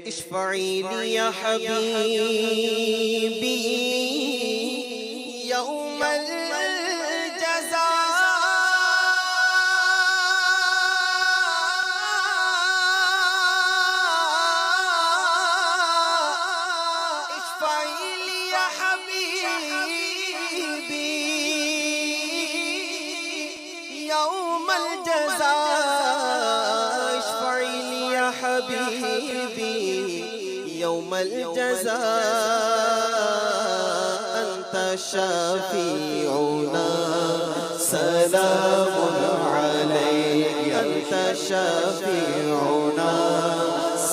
اشفعی لی یا حبیبی یوم الجزاء اشفعی لی یا حبیبی یوم الجزاء اشفعی لی یا حبیبی یوم الجزاء انت شفیعنا سلام علیک انت شفیعنا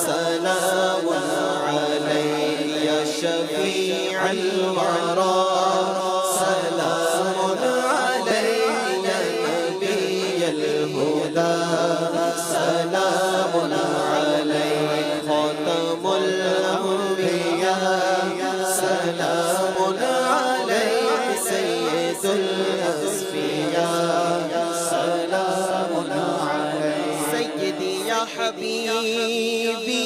سلام علیک یا شفیع الورى سلام علیک یا نبی الہدى سلام علیک خاتم الانبیاء سلام علیک سید الاصفیاء سلام علیک سیدی یا حبیبی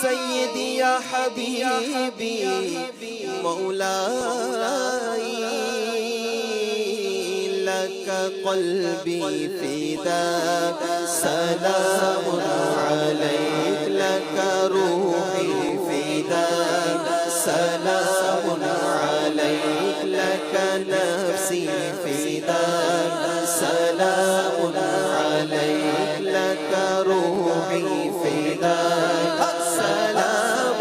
سیدی یا حبیبی مولائی لک قلبی فداک سلام علیک لک روحی فداک سلام علیک لک نفسی فداک سلام علیک لک روحی فداک سلام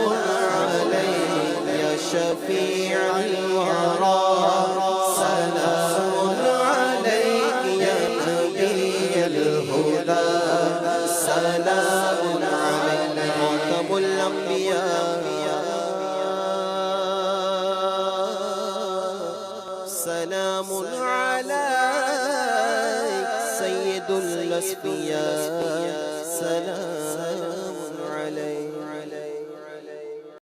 علیک یا شفیع الورى سلام علیک یا نبی الہدى سلام علیک خاتم الانبیاء سلام علیک سید الاصفیاء سلام